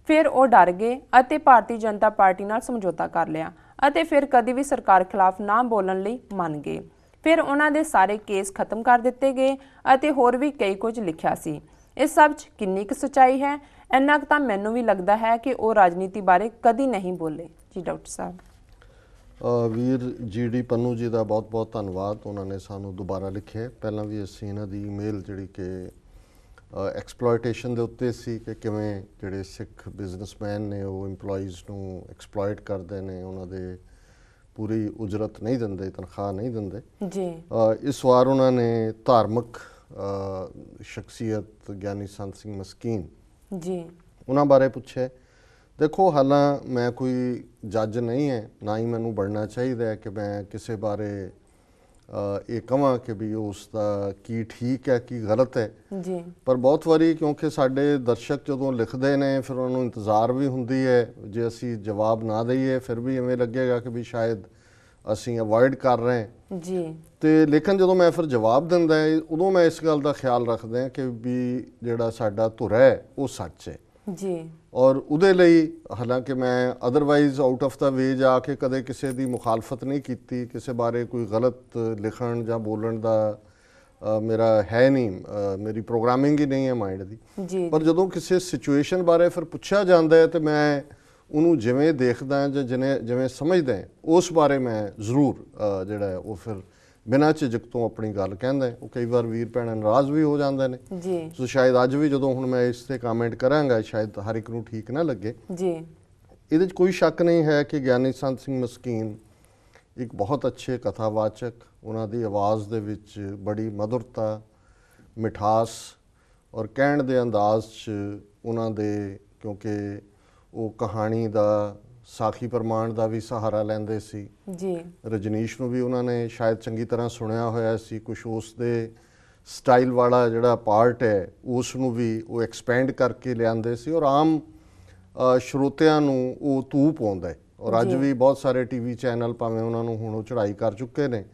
ਫਿਰ ਉਹ ਡਰ ਗਏ ਅਤੇ ਭਾਰਤੀ ਜਨਤਾ ਪਾਰਟੀ ਨਾਲ ਸਮਝੌਤਾ ਕਰ ਲਿਆ ਅਤੇ ਫਿਰ ਕਦੀ ਵੀ ਸਰਕਾਰ ਖਿਲਾਫ ਨਾ ਬੋਲਣ ਲਈ ਮੰਨ ਗਏ। ਫਿਰ ਉਹਨਾਂ ਦੇ ਸਾਰੇ ਕੇਸ ਖਤਮ ਕਰ ਦਿੱਤੇ ਗਏ ਅਤੇ ਹੋਰ ਵੀ ਕਈ ਕੁਝ ਲਿਖਿਆ ਸੀ। ਇਸ ਸਭ 'ਚ ਕਿੰਨੀ ਕੁ ਸੱਚਾਈ ਹੈ? ਇੰਨਾ ਕੁ ਤਾਂ ਮੈਨੂੰ ਵੀ ਲੱਗਦਾ ਹੈ ਕਿ ਉਹ ਰਾਜਨੀਤੀ ਬਾਰੇ ਕਦੀ ਨਹੀਂ ਬੋਲੇ। ਜੀ ਡਾਕਟਰ ਸਾਹਿਬ। ਵੀਰ ਜੀ ਪੰਨੂ ਜੀ ਦਾ ਬਹੁਤ ਬਹੁਤ ਧੰਨਵਾਦ। ਉਹਨਾਂ ਨੇ ਸਾਨੂੰ ਦੁਬਾਰਾ ਲਿਖਿਆ। ਪਹਿਲਾਂ ਵੀ ਅਸੀਂ ਇਹਨਾਂ ਦੀ ਈਮੇਲ ਜਿਹੜੀ ਕਿ ਐਕਸਪਲੋਇਟੇਸ਼ਨ ਦੇ ਉੱਤੇ ਸੀ ਕਿ ਕਿਵੇਂ ਜਿਹੜੇ ਸਿੱਖ ਬਿਜ਼ਨਸਮੈਨ ਨੇ ਉਹ EMPLOYEES ਨੂੰ ਐਕਸਪਲੋਇਟ ਕਰਦੇ ਨੇ, ਉਹਨਾਂ ਦੇ ਪੂਰੀ ਉਜਰਤ ਨਹੀਂ ਦਿੰਦੇ, ਤਨਖਾਹ ਨਹੀਂ ਦਿੰਦੇ ਜੀ। ਇਸ ਵਾਰ ਉਹਨਾਂ ਨੇ ਧਾਰਮਿਕ ਸ਼ਖਸੀਅਤ ਗਿਆਨੀ ਸੰਤ ਸਿੰਘ ਮਸਕੀਨ ਜੀ ਉਹਨਾਂ ਬਾਰੇ ਪੁੱਛਿਆ। ਦੇਖੋ, ਹਾਲਾਂ ਮੈਂ ਕੋਈ ਜੱਜ ਨਹੀਂ ਹੈ, ਨਾ ਹੀ ਮੈਨੂੰ ਬਣਨਾ ਚਾਹੀਦਾ ਹੈ ਕਿ ਮੈਂ ਕਿਸੇ ਬਾਰੇ ਇਹ ਕਹਾਂ ਕਿ ਵੀ ਉਸ ਦਾ ਕੀ ਠੀਕ ਹੈ ਕੀ ਗਲਤ ਹੈ ਜੀ। ਪਰ ਬਹੁਤ ਵਾਰੀ ਕਿਉਂਕਿ ਸਾਡੇ ਦਰਸ਼ਕ ਜਦੋਂ ਲਿਖਦੇ ਨੇ ਫਿਰ ਉਹਨਾਂ ਨੂੰ ਇੰਤਜ਼ਾਰ ਵੀ ਹੁੰਦੀ ਹੈ, ਜੇ ਅਸੀਂ ਜਵਾਬ ਨਾ ਦਈਏ ਫਿਰ ਵੀ ਐਵੇਂ ਲੱਗੇਗਾ ਕਿ ਵੀ ਸ਼ਾਇਦ ਅਸੀਂ ਅਵੋਇਡ ਕਰ ਰਹੇ ਹਾਂ ਜੀ। ਤੇ ਲੇਕਿਨ ਜਦੋਂ ਮੈਂ ਫਿਰ ਜਵਾਬ ਦਿੰਦਾ ਹੈ ਉਦੋਂ ਮੈਂ ਇਸ ਗੱਲ ਦਾ ਖਿਆਲ ਰੱਖਦਾ ਕਿ ਵੀ ਜਿਹੜਾ ਸਾਡਾ ਧੁਰਾ ਹੈ ਉਹ ਸੱਚ ਹੈ ਜੀ। ਔਰ ਉਹਦੇ ਲਈ ਹਾਲਾਂਕਿ ਮੈਂ ਅਦਰਵਾਈਜ਼ ਆਊਟ ਆਫ ਦਾ ਵੇ ਜਾ ਕੇ ਕਦੇ ਕਿਸੇ ਦੀ ਮੁਖਾਲਫਤ ਨਹੀਂ ਕੀਤੀ, ਕਿਸੇ ਬਾਰੇ ਕੋਈ ਗਲਤ ਲਿਖਣ ਜਾਂ ਬੋਲਣ ਦਾ ਮੇਰਾ ਹੈ ਨਹੀਂ, ਮੇਰੀ ਪ੍ਰੋਗਰਾਮਿੰਗ ਹੀ ਨਹੀਂ ਹੈ ਮਾਈਂਡ ਦੀ ਜੀ। ਪਰ ਜਦੋਂ ਕਿਸੇ ਸਿਚੁਏਸ਼ਨ ਬਾਰੇ ਫਿਰ ਪੁੱਛਿਆ ਜਾਂਦਾ ਹੈ ਤੇ ਮੈਂ ਉਹਨੂੰ ਜਿਵੇਂ ਦੇਖਦਾ ਜਾਂ ਜਿਵੇਂ ਸਮਝਦਾ ਉਸ ਬਾਰੇ ਮੈਂ ਜ਼ਰੂਰ ਜਿਹੜਾ ਹੈ ਉਹ ਫਿਰ ਬਿਨਾਂ ਝਿਜਕ ਤੋਂ ਆਪਣੀ ਗੱਲ ਕਹਿੰਦਾ। ਉਹ ਕਈ ਵਾਰ ਵੀਰ ਭੈਣਾਂ ਨਾਰਾਜ਼ ਵੀ ਹੋ ਜਾਂਦੇ ਨੇ ਜੀ। ਸੋ ਸ਼ਾਇਦ ਅੱਜ ਵੀ ਜਦੋਂ ਹੁਣ ਮੈਂ ਇਸ ਤੇ ਕਮੈਂਟ ਕਰਾਂਗਾ ਸ਼ਾਇਦ ਹਰ ਇੱਕ ਨੂੰ ਠੀਕ ਨਾ ਲੱਗੇ ਜੀ। ਇਹਦੇ 'ਚ ਕੋਈ ਸ਼ੱਕ ਨਹੀਂ ਹੈ ਕਿ ਗਿਆਨੀ ਸੰਤ ਸਿੰਘ ਮਸਕੀਨ ਇੱਕ ਬਹੁਤ ਅੱਛੇ ਕਥਾਵਾਚਕ, ਉਹਨਾਂ ਦੀ ਆਵਾਜ਼ ਦੇ ਵਿੱਚ ਬੜੀ ਮਧੁਰਤਾ, ਮਿਠਾਸ ਔਰ ਕਹਿਣ ਦੇ ਅੰਦਾਜ਼ 'ਚ ਉਹਨਾਂ ਦੇ, ਕਿਉਂਕਿ ਉਹ ਕਹਾਣੀ ਦਾ ਸਾਖੀ ਪ੍ਰਮਾਣ ਦਾ ਵੀ ਸਹਾਰਾ ਲੈਂਦੇ ਸੀ ਜੀ। ਰਜਨੀਸ਼ ਨੂੰ ਵੀ ਉਹਨਾਂ ਨੇ ਸ਼ਾਇਦ ਚੰਗੀ ਤਰ੍ਹਾਂ ਸੁਣਿਆ ਹੋਇਆ ਸੀ, ਕੁਛ ਉਸ ਦੇ ਸਟਾਈਲ ਵਾਲਾ ਜਿਹੜਾ ਪਾਰਟ ਹੈ ਉਸ ਨੂੰ ਵੀ ਉਹ ਐਕਸਪੈਂਡ ਕਰਕੇ ਲਿਆਂਦੇ ਸੀ ਔਰ ਆਮ ਸਰੋਤਿਆਂ ਨੂੰ ਉਹ ਤੂੰ ਪਾਉਂਦਾ ਹੈ। ਔਰ ਅੱਜ ਵੀ ਬਹੁਤ ਸਾਰੇ ਟੀਵੀ ਚੈਨਲ ਭਾਵੇਂ ਉਹਨਾਂ ਨੂੰ ਹੁਣ ਉਹ ਚੜ੍ਹਾਈ ਕਰ ਚੁੱਕੇ ਨੇ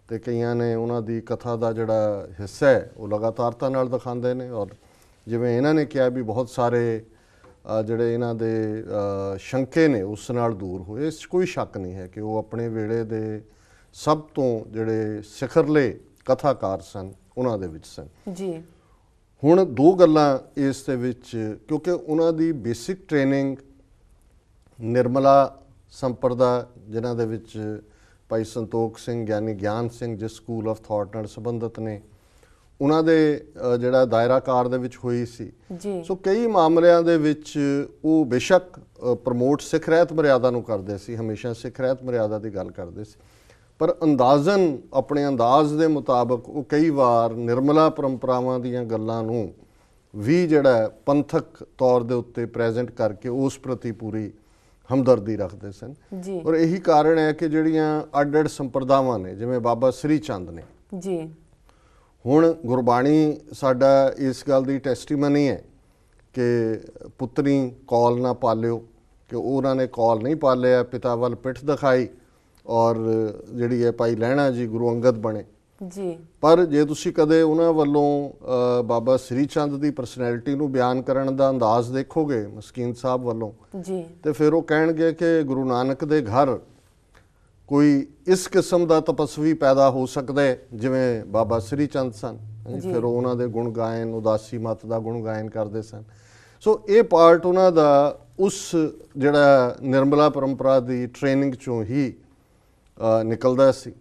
ਤੇ ਕਈਆਂ ਨੇ ਉਹਨਾਂ ਦੀ ਕਥਾ ਦਾ ਜਿਹੜਾ ਹਿੱਸਾ ਹੈ ਉਹ ਲਗਾਤਾਰਤਾ ਨਾਲ ਦਿਖਾਉਂਦੇ ਨੇ ਔਰ ਜਿਵੇਂ ਇਹਨਾਂ ਨੇ ਕਿਹਾ ਵੀ ਬਹੁਤ ਸਾਰੇ ਜਿਹੜੇ ਇਹਨਾਂ ਦੇ ਸ਼ੰਕੇ ਨੇ ਉਸ ਨਾਲ ਦੂਰ ਹੋਏ। ਇਸ 'ਚ ਕੋਈ ਸ਼ੱਕ ਨਹੀਂ ਹੈ ਕਿ ਉਹ ਆਪਣੇ ਵੇਲੇ ਦੇ ਸਭ ਤੋਂ ਜਿਹੜੇ ਸਿਖਰਲੇ ਕਥਾਕਾਰ ਸਨ ਉਹਨਾਂ ਦੇ ਵਿੱਚ ਸਨ ਜੀ। ਹੁਣ ਦੋ ਗੱਲਾਂ ਇਸ ਦੇ ਵਿੱਚ, ਕਿਉਂਕਿ ਉਹਨਾਂ ਦੀ ਬੇਸਿਕ ਟ੍ਰੇਨਿੰਗ ਨਿਰਮਲਾ ਸੰਪਰਦਾ ਜਿਨ੍ਹਾਂ ਦੇ ਵਿੱਚ ਭਾਈ ਸੰਤੋਖ ਸਿੰਘ ਗਿਆਨੀ ਗਿਆਨ ਸਿੰਘ ਜਿਸ ਸਕੂਲ ਆਫ ਥਾਟ ਨਾਲ ਸੰਬੰਧਿਤ ਨੇ ਉਹਨਾਂ ਦੇ ਜਿਹੜਾ ਦਾਇਰਾਕਾਰ ਦੇ ਵਿੱਚ ਹੋਈ ਸੀ। ਸੋ ਕਈ ਮਾਮਲਿਆਂ ਦੇ ਵਿੱਚ ਉਹ ਬੇਸ਼ੱਕ ਪ੍ਰਮੋਟ ਸਿੱਖ ਰਹਿਤ ਮਰਿਆਦਾ ਨੂੰ ਕਰਦੇ ਸੀ, ਹਮੇਸ਼ਾ ਸਿੱਖ ਰਹਿਤ ਮਰਿਆਦਾ ਦੀ ਗੱਲ ਕਰਦੇ ਸੀ, ਪਰ ਅੰਦਾਜ਼ਨ ਆਪਣੇ ਅੰਦਾਜ਼ ਦੇ ਮੁਤਾਬਕ ਉਹ ਕਈ ਵਾਰ ਨਿਰਮਲਾ ਪਰੰਪਰਾਵਾਂ ਦੀਆਂ ਗੱਲਾਂ ਨੂੰ ਵੀ ਜਿਹੜਾ ਪੰਥਕ ਤੌਰ ਦੇ ਉੱਤੇ ਪ੍ਰੈਜ਼ੈਂਟ ਕਰਕੇ ਉਸ ਪ੍ਰਤੀ ਪੂਰੀ ਹਮਦਰਦੀ ਰੱਖਦੇ ਸਨ। ਔਰ ਇਹੀ ਕਾਰਨ ਹੈ ਕਿ ਜਿਹੜੀਆਂ ਅੱਡ-ਅੱਡ ਸੰਪਰਦਾਵਾਂ ਨੇ ਜਿਵੇਂ ਬਾਬਾ ਸ੍ਰੀ ਚੰਦ ਨੇ ਜੀ, ਹੁਣ ਗੁਰਬਾਣੀ ਸਾਡਾ ਇਸ ਗੱਲ ਦੀ ਟੈਸਟੀਮਨੀ ਹੈ ਕਿ ਪੁੱਤਰੀ ਕੌਲ ਨਾ ਪਾਲਿਓ, ਕਿ ਉਹਨਾਂ ਨੇ ਕੌਲ ਨਹੀਂ ਪਾਲਿਆ, ਪਿਤਾ ਵੱਲ ਪਿੱਠ ਦਿਖਾਈ ਔਰ ਜਿਹੜੀ ਹੈ ਭਾਈ ਲਹਿਣਾ ਜੀ ਗੁਰੂ ਅੰਗਦ ਬਣੇ ਜੀ। ਪਰ ਜੇ ਤੁਸੀਂ ਕਦੇ ਉਹਨਾਂ ਵੱਲੋਂ ਬਾਬਾ ਸ੍ਰੀ ਚੰਦ ਦੀ ਪਰਸਨੈਲਿਟੀ ਨੂੰ ਬਿਆਨ ਕਰਨ ਦਾ ਅੰਦਾਜ਼ ਦੇਖੋਗੇ ਮਸਕੀਨ ਸਾਹਿਬ ਵੱਲੋਂ ਜੀ, ਤੇ ਫਿਰ ਉਹ ਕਹਿਣਗੇ ਕਿ ਗੁਰੂ ਨਾਨਕ ਦੇ ਘਰ ਕੋਈ ਇਸ ਕਿਸਮ ਦਾ ਤਪਸਵੀ ਪੈਦਾ ਹੋ ਸਕਦਾ ਹੈ ਜਿਵੇਂ ਬਾਬਾ ਸ੍ਰੀ ਚੰਦ ਸਨ। ਫਿਰ ਉਹ ਉਹਨਾਂ ਦੇ ਗੁਣ ਗਾਇਨ, ਉਦਾਸੀ ਮਤ ਦਾ ਗੁਣ ਗਾਇਨ ਕਰਦੇ ਸਨ। ਸੋ ਇਹ ਪਾਰਟ ਉਹਨਾਂ ਦਾ ਉਸ ਜਿਹੜਾ ਨਿਰਮਲਾ ਪਰੰਪਰਾ ਦੀ ਟ੍ਰੇਨਿੰਗ ਚੋਂ ਹੀ ਨਿਕਲਦਾ ਸੀ।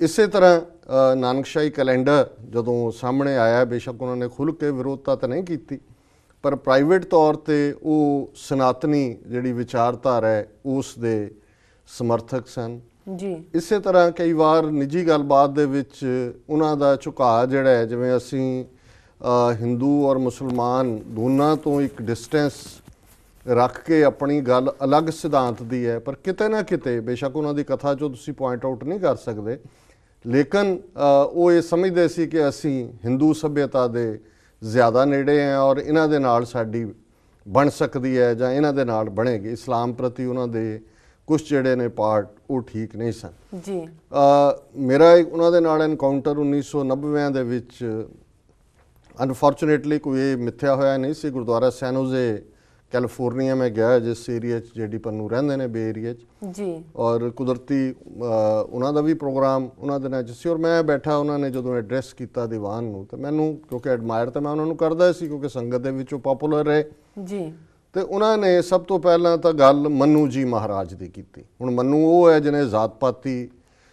ਇਸੇ ਤਰ੍ਹਾਂ ਨਾਨਕਸ਼ਾਹੀ ਕੈਲੰਡਰ ਜਦੋਂ ਸਾਹਮਣੇ ਆਇਆ, ਬੇਸ਼ੱਕ ਉਹਨਾਂ ਨੇ ਖੁੱਲ੍ਹ ਕੇ ਵਿਰੋਧਤਾ ਤਾਂ ਨਹੀਂ ਕੀਤੀ ਪਰ ਪ੍ਰਾਈਵੇਟ ਤੌਰ 'ਤੇ ਉਹ ਸਨਾਤਨੀ ਜਿਹੜੀ ਵਿਚਾਰਧਾਰਾ ਹੈ ਉਸ ਦੇ ਸਮਰਥਕ ਸਨ ਜੀ। ਇਸੇ ਤਰ੍ਹਾਂ ਕਈ ਵਾਰ ਨਿੱਜੀ ਗੱਲਬਾਤ ਦੇ ਵਿੱਚ ਉਹਨਾਂ ਦਾ ਝੁਕਾਅ ਜਿਹੜਾ ਹੈ, ਜਿਵੇਂ ਅਸੀਂ ਹਿੰਦੂ ਔਰ ਮੁਸਲਮਾਨ ਦੋਨਾਂ ਤੋਂ ਇੱਕ ਡਿਸਟੈਂਸ ਰੱਖ ਕੇ ਆਪਣੀ ਗੱਲ ਅਲੱਗ ਸਿਧਾਂਤ ਦੀ ਹੈ, ਪਰ ਕਿਤੇ ਨਾ ਕਿਤੇ ਬੇਸ਼ੱਕ ਉਹਨਾਂ ਦੀ ਕਥਾ 'ਚੋਂ ਤੁਸੀਂ ਪੁਆਇੰਟ ਆਊਟ ਨਹੀਂ ਕਰ ਸਕਦੇ, ਲੇਕਿਨ ਉਹ ਇਹ ਸਮਝਦੇ ਸੀ ਕਿ ਅਸੀਂ ਹਿੰਦੂ ਸੱਭਿਅਤਾ ਦੇ ਜ਼ਿਆਦਾ ਨੇੜੇ ਹਾਂ ਔਰ ਇਹਨਾਂ ਦੇ ਨਾਲ ਸਾਡੀ ਬਣ ਸਕਦੀ ਹੈ ਜਾਂ ਇਹਨਾਂ ਦੇ ਨਾਲ ਬਣੇਗੀ। ਇਸਲਾਮ ਪ੍ਰਤੀ ਉਹਨਾਂ ਦੇ ਕੁਝ ਜਿਹੜੇ ਨੇ ਪਾਰਟ ਉਹ ਠੀਕ ਨਹੀਂ ਸਨ ਜੀ। ਮੇਰਾ ਉਹਨਾਂ ਦੇ ਨਾਲ ਐਨਕਾਊਂਟਰ 1990 ਦੇ ਵਿੱਚ ਅਨਫੋਰਚੂਨੇਟਲੀ ਕੋਈ ਇਹ ਮਿੱਥਿਆ ਹੋਇਆ ਨਹੀਂ ਸੀ। ਗੁਰਦੁਆਰਾ ਸੈਨ ਹੋਜ਼ੇ ਕੈਲੀਫੋਰਨੀਆ ਮੈਂ ਗਿਆ, ਜਿਸ ਏਰੀਆ 'ਚ ਜਿਹੜੀ ਪੰਨੂ ਰਹਿੰਦੇ ਨੇ, ਬੇ ਏਰੀਆ 'ਚ ਜੀ। ਔਰ ਕੁਦਰਤੀ ਉਹਨਾਂ ਦਾ ਵੀ ਪ੍ਰੋਗਰਾਮ ਉਹਨਾਂ ਦੇ ਨਾਲ ਸੀ ਔਰ ਮੈਂ ਬੈਠਾ, ਉਹਨਾਂ ਨੇ ਜਦੋਂ ਐਡਰੈਸ ਕੀਤਾ ਦੀਵਾਨ ਨੂੰ ਤਾਂ ਮੈਨੂੰ, ਕਿਉਂਕਿ ਐਡਮਾਇਰ ਤਾਂ ਮੈਂ ਉਹਨਾਂ ਨੂੰ ਕਰਦਾ ਸੀ ਕਿਉਂਕਿ ਸੰਗਤ ਦੇ ਵਿੱਚ ਉਹ ਪਪੂਲਰ ਰਹੇ ਜੀ। ਤੇ ਉਹਨਾਂ ਨੇ ਸਭ ਤੋਂ ਪਹਿਲਾਂ ਤਾਂ ਗੱਲ ਮੰਨੂ ਜੀ ਮਹਾਰਾਜ ਦੀ ਕੀਤੀ। ਹੁਣ ਮੰਨੂ ਉਹ ਹੈ ਜਿਹਨੇ ਜ਼ਾਤ ਪਾਤੀ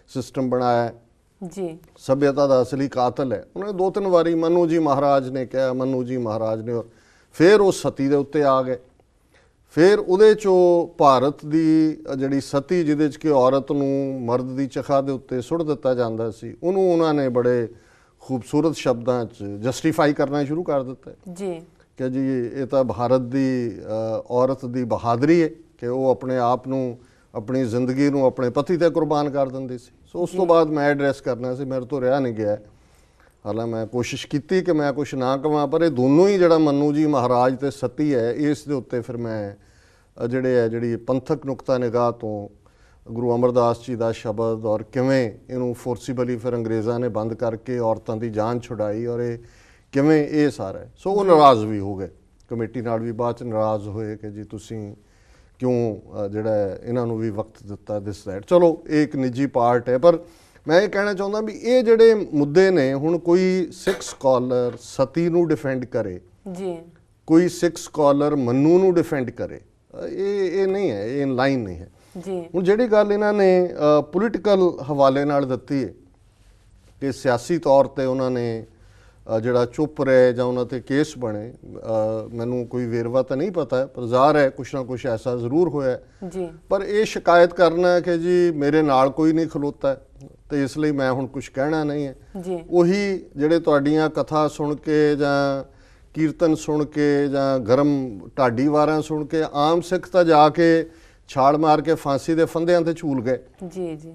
ਸਿਸਟਮ ਬਣਾਇਆ ਜੀ, ਸੱਭਿਅਤਾ ਦਾ ਅਸਲੀ ਕਾਤਲ ਹੈ। ਉਹਨੇ 2-3 ਵਾਰੀ ਮੰਨੂ ਜੀ ਮਹਾਰਾਜ ਨੇ ਕਿਹਾ, ਮੰਨੂ ਜੀ ਮਹਾਰਾਜ ਨੇ, ਔਰ ਫਿਰ ਉਹ ਸਤੀ ਦੇ ਉੱਤੇ ਆ ਗਏ। ਫਿਰ ਉਹਦੇ 'ਚੋਂ ਭਾਰਤ ਦੀ ਜਿਹੜੀ ਸਤੀ, ਜਿਹਦੇ 'ਚ ਕਿ ਔਰਤ ਨੂੰ ਮਰਦ ਦੀ ਚਖਾ ਦੇ ਉੱਤੇ ਸੁੱਟ ਦਿੱਤਾ ਜਾਂਦਾ ਸੀ, ਉਹਨੂੰ ਉਹਨਾਂ ਨੇ ਬੜੇ ਖੂਬਸੂਰਤ ਸ਼ਬਦਾਂ 'ਚ ਜਸਟੀਫਾਈ ਕਰਨਾ ਸ਼ੁਰੂ ਕਰ ਦਿੱਤਾ ਜੀ ਕਿ ਜੀ ਇਹ ਤਾਂ ਭਾਰਤ ਦੀ ਔਰਤ ਦੀ ਬਹਾਦਰੀ ਹੈ ਕਿ ਉਹ ਆਪਣੇ ਆਪ ਨੂੰ, ਆਪਣੀ ਜ਼ਿੰਦਗੀ ਨੂੰ ਆਪਣੇ ਪਤੀ ਤੇ ਕੁਰਬਾਨ ਕਰ ਦਿੰਦੀ ਸੀ। ਸੋ ਉਸ ਤੋਂ ਬਾਅਦ ਮੈਂ ਐਡਰੈਸ ਕਰਨਾ ਸੀ, ਮੇਰੇ ਤੋਂ ਰਿਹਾ ਨਹੀਂ ਗਿਆ। ਹਾਲਾਂਕਿ ਮੈਂ ਕੋਸ਼ਿਸ਼ ਕੀਤੀ ਕਿ ਮੈਂ ਕੁਛ ਨਾ ਕਵਾਂ, ਪਰ ਇਹ ਦੋਨੋਂ ਹੀ, ਜਿਹੜਾ ਮੰਨੂ ਜੀ ਮਹਾਰਾਜ ਤੇ ਸਤੀ ਹੈ, ਇਸ ਦੇ ਉੱਤੇ ਫਿਰ ਮੈਂ ਜਿਹੜੀ ਪੰਥਕ ਨੁਕਤਾ ਨਿਗਾਹ ਤੋਂ ਗੁਰੂ ਅਮਰਦਾਸ ਜੀ ਦਾ ਸ਼ਬਦ ਔਰ ਕਿਵੇਂ ਇਹਨੂੰ ਫੋਰਸੀਬਲੀ ਫਿਰ ਅੰਗਰੇਜ਼ਾਂ ਨੇ ਬੰਦ ਕਰਕੇ ਔਰਤਾਂ ਦੀ ਜਾਨ ਛੁਡਾਈ ਔਰ ਇਹ ਕਿਵੇਂ ਇਹ ਸਾਰਾ, ਸੋ ਉਹ ਨਾਰਾਜ਼ ਵੀ ਹੋ ਗਏ। ਕਮੇਟੀ ਨਾਲ ਵੀ ਬਾਅਦ 'ਚ ਨਾਰਾਜ਼ ਹੋਏ ਕਿ ਜੀ ਤੁਸੀਂ ਕਿਉਂ ਜਿਹੜਾ ਇਹਨਾਂ ਨੂੰ ਵੀ ਵਕਤ ਦਿੱਤਾ, ਦਿਸ ਦੈਟ। ਚਲੋ ਇਹ ਇੱਕ ਨਿੱਜੀ ਪਾਰਟ ਹੈ, ਪਰ ਮੈਂ ਇਹ ਕਹਿਣਾ ਚਾਹੁੰਦਾ ਵੀ ਇਹ ਜਿਹੜੇ ਮੁੱਦੇ ਨੇ, ਹੁਣ ਕੋਈ ਸਿੱਖ ਸਕਾਲਰ ਸਤੀ ਨੂੰ ਡਿਫੈਂਡ ਕਰੇ ਜੀ, ਕੋਈ ਸਿੱਖ ਸਕਾਲਰ ਮੰਨੂ ਨੂੰ ਡਿਫੈਂਡ ਕਰੇ, ਇਹ ਨਹੀਂ ਹੈ, ਇਹ ਇਨ ਲਾਈਨ ਨਹੀਂ ਹੈ ਜੀ। ਹੁਣ ਜਿਹੜੀ ਗੱਲ ਇਹਨਾਂ ਨੇ ਪੋਲੀਟੀਕਲ ਹਵਾਲੇ ਨਾਲ ਦਿੱਤੀ ਹੈ ਕਿ ਸਿਆਸੀ ਤੌਰ ਤੇ ਉਹਨਾਂ ਨੇ ਜਿਹੜਾ ਚੁੱਪ ਰਹੇ ਜਾਂ ਉਹਨਾਂ ਤੇ ਕੇਸ ਬਣੇ, ਮੈਨੂੰ ਕੋਈ ਵੇਰਵਾ ਤਾਂ ਨਹੀਂ ਪਤਾ, ਪਰ ਜ਼ਾਹਰ ਹੈ ਕੁਛ ਨਾ ਕੁਛ ਐਸਾ ਜ਼ਰੂਰ ਹੋਇਆ ਜੀ। ਪਰ ਇਹ ਸ਼ਿਕਾਇਤ ਕਰਨਾ ਹੈ ਕਿ ਜੀ ਮੇਰੇ ਨਾਲ ਕੋਈ ਨਹੀਂ ਖਲੋਤਾ ਤੇ ਇਸ ਲਈ ਮੈਂ ਹੁਣ ਕੁਝ ਕਹਿਣਾ ਨਹੀਂ ਹੈ ਜੀ। ਉਹੀ ਜਿਹੜੇ ਤੁਹਾਡੀਆਂ ਕਥਾ ਸੁਣ ਕੇ ਜਾਂ ਕੀਰਤਨ ਸੁਣ ਕੇ ਜਾਂ ਗਰਮ ਢਾਡੀ ਵਾਰਾਂ ਸੁਣ ਕੇ ਆਮ ਸਿੱਖ ਤਾਂ ਜਾ ਕੇ ਛਾਲ ਮਾਰ ਕੇ ਫਾਂਸੀ ਦੇ ਫੰਦਿਆਂ ਤੇ ਝੂਲ ਗਏ। ਜੀ ਜੀ।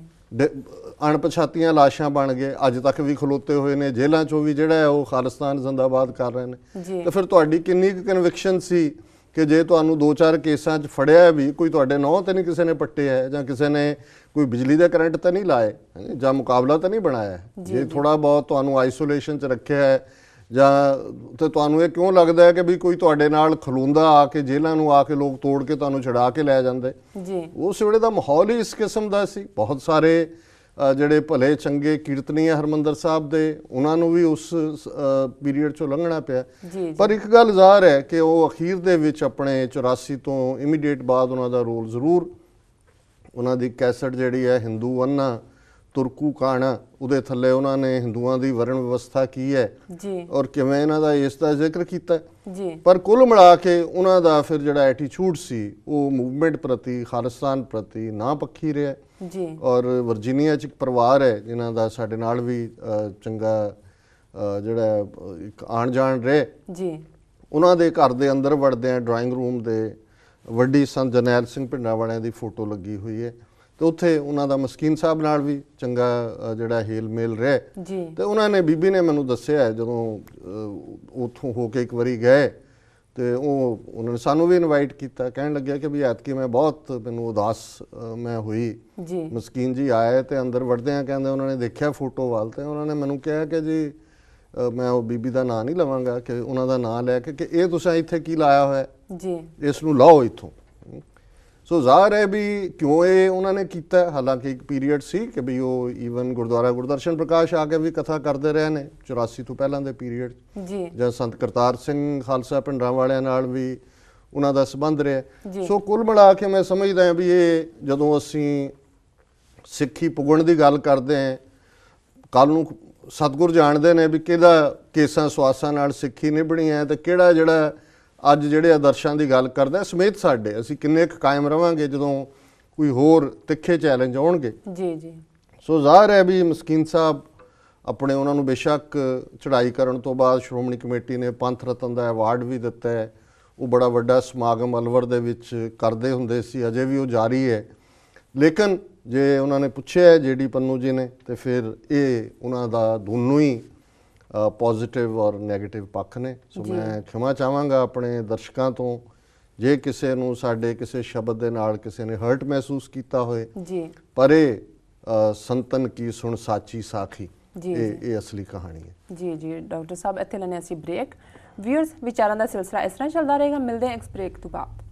ਅਣਪਛਾਤੀਆਂ ਲਾਸ਼ਾਂ ਬਣ ਗਏ, ਅੱਜ ਤੱਕ ਵੀ ਖਲੋਤੇ ਹੋਏ ਨੇ ਜੇਲ੍ਹਾਂ 'ਚੋਂ ਵੀ, ਜਿਹੜਾ ਹੈ ਉਹ ਖਾਲਿਸਤਾਨ ਜ਼ਿੰਦਾਬਾਦ ਕਰ ਰਹੇ ਨੇ। ਤੇ ਫਿਰ ਤੁਹਾਡੀ ਕਿੰਨੀ ਕੁ ਕਨਵਿਕਸ਼ਨ ਸੀ ਕਿ ਜੇ ਤੁਹਾਨੂੰ 2-4 ਕੇਸਾਂ 'ਚ ਫੜਿਆ ਵੀ, ਕੋਈ ਤੁਹਾਡੇ ਨਾਂ ਤੇ ਨਹੀਂ ਕਿਸੇ ਨੇ ਪੱਟਿਆ ਹੈ ਜਾਂ ਕਿਸੇ ਨੇ ਕੋਈ ਬਿਜਲੀ ਦੇ ਕਰੰਟ ਤਾਂ ਨਹੀਂ ਲਾਏ ਜਾਂ ਮੁਕਾਬਲਾ ਤਾਂ ਨਹੀਂ ਬਣਾਇਆ, ਜੇ ਥੋੜਾ ਬਹੁਤ ਤੁਹਾਨੂੰ ਆਈਸੋਲੇਸ਼ਨ 'ਚ ਰੱਖਿਆ ਹੈ ਜਾਂ ਤੇ ਤੁਹਾਨੂੰ ਇਹ ਕਿਉਂ ਲੱਗਦਾ ਹੈ ਕਿ ਵੀ ਕੋਈ ਤੁਹਾਡੇ ਨਾਲ ਖਲੋਂਦਾ ਆ ਕੇ ਜੇਲ੍ਹਾਂ ਨੂੰ ਆ ਕੇ ਲੋਕ ਤੋੜ ਕੇ ਤੁਹਾਨੂੰ ਛੁਡਾ ਕੇ ਲੈ ਜਾਂਦੇ ਜੀ। ਉਸ ਵੇਲੇ ਦਾ ਮਾਹੌਲ ਹੀ ਇਸ ਕਿਸਮ ਦਾ ਸੀ। ਬਹੁਤ ਸਾਰੇ ਜਿਹੜੇ ਭਲੇ ਚੰਗੇ ਕੀਰਤਨੀ ਹਰਮੰਦਰ ਸਾਹਿਬ ਦੇ, ਉਹਨਾਂ ਨੂੰ ਵੀ ਉਸ ਪੀਰੀਅਡ 'ਚੋਂ ਲੰਘਣਾ ਪਿਆ। ਪਰ ਇੱਕ ਗੱਲ ਜ਼ਾਹਰ ਹੈ ਕਿ ਉਹ ਅਖੀਰ ਦੇ ਵਿੱਚ ਆਪਣੇ 84 ਤੋਂ ਇਮੀਡੀਏਟ ਬਾਅਦ ਉਹਨਾਂ ਦਾ ਰੋਲ ਜ਼ਰੂਰ, ਉਹਨਾਂ ਦੀ ਕੈਸਟ ਜਿਹੜੀ ਹੈ ਹਿੰਦੂ ਅੰਨਾ ਤੁਰਕੂ ਕਾਣਾ, ਉਹਦੇ ਥੱਲੇ ਉਹਨਾਂ ਨੇ ਹਿੰਦੂਆਂ ਦੀ ਵਰਣ ਵਿਵਸਥਾ ਕੀ ਹੈ ਔਰ ਕਿਵੇਂ ਇਹਨਾਂ ਦਾ ਇਸ ਦਾ ਜ਼ਿਕਰ ਕੀਤਾ ਜੀ। ਪਰ ਕੁੱਲ ਮਿਲਾ ਕੇ ਉਹਨਾਂ ਦਾ ਫਿਰ ਜਿਹੜਾ ਐਟੀਟਿਊਡ ਸੀ ਉਹ ਮੂਵਮੈਂਟ ਪ੍ਰਤੀ, ਖਾਲਿਸਤਾਨ ਪ੍ਰਤੀ ਨਾ ਪੱਖੀ ਰਿਹਾ ਜੀ। ਔਰ ਵਰਜੀਨੀਆ 'ਚ ਇੱਕ ਪਰਿਵਾਰ ਹੈ ਜਿਨ੍ਹਾਂ ਦਾ ਸਾਡੇ ਨਾਲ ਵੀ ਚੰਗਾ ਜਿਹੜਾ ਇੱਕ ਆਣ ਜਾਣ ਰਹੇ ਜੀ। ਉਹਨਾਂ ਦੇ ਘਰ ਦੇ ਅੰਦਰ ਵੜਦਿਆਂ ਡਰਾਇੰਗ ਰੂਮ ਦੇ ਵੱਡੀ ਸੰਤ ਜਰਨੈਲ ਸਿੰਘ ਭਿੰਡਰਾਂ ਵਾਲਿਆਂ ਦੀ ਫੋਟੋ ਲੱਗੀ ਹੋਈ ਹੈ ਤੇ ਉੱਥੇ ਉਹਨਾਂ ਦਾ ਮਸਕੀਨ ਸਾਹਿਬ ਨਾਲ ਵੀ ਚੰਗਾ ਜਿਹੜਾ ਹੀਲ ਮੇਲ ਰਿਹਾ ਜੀ। ਤੇ ਉਹਨਾਂ ਨੇ, ਬੀਬੀ ਨੇ ਮੈਨੂੰ ਦੱਸਿਆ ਜਦੋਂ ਉੱਥੋਂ ਹੋ ਕੇ ਇੱਕ ਵਾਰੀ ਗਏ ਤੇ ਉਹਨਾਂ ਨੇ ਸਾਨੂੰ ਵੀ ਇਨਵਾਈਟ ਕੀਤਾ, ਕਹਿਣ ਲੱਗਿਆ ਕਿ ਵੀ ਐਤਕੀ ਮੈਂ ਬਹੁਤ, ਮੈਨੂੰ ਉਦਾਸ ਮੈਂ ਹੋਈ ਜੀ। ਮਸਕੀਨ ਜੀ ਆਏ ਤੇ ਅੰਦਰ ਵੜਦਿਆਂ ਕਹਿੰਦੇ ਉਹਨਾਂ ਨੇ ਦੇਖਿਆ ਫੋਟੋ ਵੱਲ ਤੇ ਉਹਨਾਂ ਨੇ ਮੈਨੂੰ ਕਿਹਾ ਕਿ ਜੀ ਮੈਂ ਉਹ ਬੀਬੀ ਦਾ ਨਾਂ ਨਹੀਂ ਲਵਾਂਗਾ, ਕਿ ਉਹਨਾਂ ਦਾ ਨਾਂ ਲੈ ਕੇ ਕਿ ਇਹ ਤੁਸੀਂ ਇੱਥੇ ਕੀ ਲਾਇਆ ਹੋਇਆ ਜੀ, ਇਸ ਨੂੰ ਲਾਓ ਇੱਥੋਂ। ਸੋ ਜ਼ਾਹਰ ਹੈ ਵੀ ਕਿਉਂ ਇਹ ਉਹਨਾਂ ਨੇ ਕੀਤਾ। ਹਾਲਾਂਕਿ ਇੱਕ ਪੀਰੀਅਡ ਸੀ ਕਿ ਵੀ ਉਹ ਈਵਨ ਗੁਰਦੁਆਰਾ ਗੁਰਦਰਸ਼ਨ ਪ੍ਰਕਾਸ਼ ਆ ਕੇ ਵੀ ਕਥਾ ਕਰਦੇ ਰਹੇ ਨੇ 84 ਤੋਂ ਪਹਿਲਾਂ ਦੇ ਪੀਰੀਅਡ ਜੀ, ਜਾਂ ਸੰਤ ਕਰਤਾਰ ਸਿੰਘ ਖਾਲਸਾ ਭਿੰਡਰਾਂ ਵਾਲਿਆਂ ਨਾਲ ਵੀ ਉਹਨਾਂ ਦਾ ਸੰਬੰਧ ਰਿਹਾ। ਸੋ ਕੁੱਲ ਮਿਲਾ ਕੇ ਮੈਂ ਸਮਝਦਾ ਹਾਂ ਵੀ ਇਹ ਜਦੋਂ ਅਸੀਂ ਸਿੱਖੀ ਪੁਗਣ ਦੀ ਗੱਲ ਕਰਦੇ ਹਾਂ, ਕੱਲ ਨੂੰ ਸਤਿਗੁਰ ਜਾਣਦੇ ਨੇ ਵੀ ਕਿਹਦਾ ਕੇਸਾਂ ਸਵਾਸਾਂ ਨਾਲ ਸਿੱਖੀ ਨਿਭਣੀ ਹੈ ਤੇ ਕਿਹੜਾ ਜਿਹੜਾ ਅੱਜ ਜਿਹੜੇ ਆਦਰਸ਼ਾਂ ਦੀ ਗੱਲ ਕਰਦੇ ਸਮੇਤ ਸਾਡੇ, ਅਸੀਂ ਕਿੰਨੇ ਕੁ ਕਾਇਮ ਰਵਾਂਗੇ ਜਦੋਂ ਕੋਈ ਹੋਰ ਤਿੱਖੇ ਚੈਲੰਜ ਆਉਣਗੇ ਜੀ ਜੀ। ਸੋ ਜ਼ਾਹਰ ਹੈ ਵੀ ਮਸਕੀਨ ਸਾਹਿਬ ਆਪਣੇ, ਉਹਨਾਂ ਨੂੰ ਬੇਸ਼ੱਕ ਚੜ੍ਹਾਈ ਕਰਨ ਤੋਂ ਬਾਅਦ ਸ਼੍ਰੋਮਣੀ ਕਮੇਟੀ ਨੇ ਪੰਥ ਰਤਨ ਦਾ ਐਵਾਰਡ ਵੀ ਦਿੱਤਾ ਹੈ, ਉਹ ਬੜਾ ਵੱਡਾ ਸਮਾਗਮ ਅਲਵਰ ਦੇ ਵਿੱਚ ਕਰਦੇ ਹੁੰਦੇ ਸੀ, ਅਜੇ ਵੀ ਉਹ ਜਾਰੀ ਹੈ। ਲੇਕਿਨ ਜੇ ਉਹਨਾਂ ਨੇ ਪੁੱਛਿਆ ਜਿਹੜੀ ਪੰਨੂ ਜੀ ਨੇ, ਤੇ ਫਿਰ ਇਹ ਉਹਨਾਂ ਦਾ ਦੋਨੋਂ ਹੀ ਪੋਜ਼ਿਟਿਵ ਔਰ ਨੈਗੇਟਿਵ ਪੱਖ ਨੇ। ਸੋ ਮੈਂ ਖਿਮਾ ਚਾਹਾਂਗਾ ਆਪਣੇ ਦਰਸ਼ਕਾਂ ਤੋਂ, ਜੇ ਕਿਸੇ ਨੂੰ ਸਾਡੇ ਕਿਸੇ ਸ਼ਬਦ ਦੇ ਨਾਲ ਕਿਸੇ ਨੇ ਹਰਟ ਮਹਿਸੂਸ ਕੀਤਾ ਹੋਏ ਜੀ, ਪਰ ਇਹ ਸੰਤਨ ਕੀ ਸੁਣ ਸਾਚੀ ਸਾਖੀ, ਇਹ ਅਸਲੀ ਕਹਾਣੀ ਹੈ। ਜੀ ਡਾਕਟਰ ਸਾਹਿਬ, ਇੱਥੇ ਲੈਣੇ ਅਸੀਂ ਬ੍ਰੇਕ। ਵਿਊਅਰਸ, ਵਿਚਾਰਾਂ ਦਾ ਸਿਲਸਿਲਾ ਇਸ ਤਰ੍ਹਾਂ ਚੱਲਦਾ ਰਹੇਗਾ। ਮਿਲਦੇ ਹਾਂ ਇੱਕ ਬ੍ਰੇਕ ਤੋਂ ਬਾਅਦ।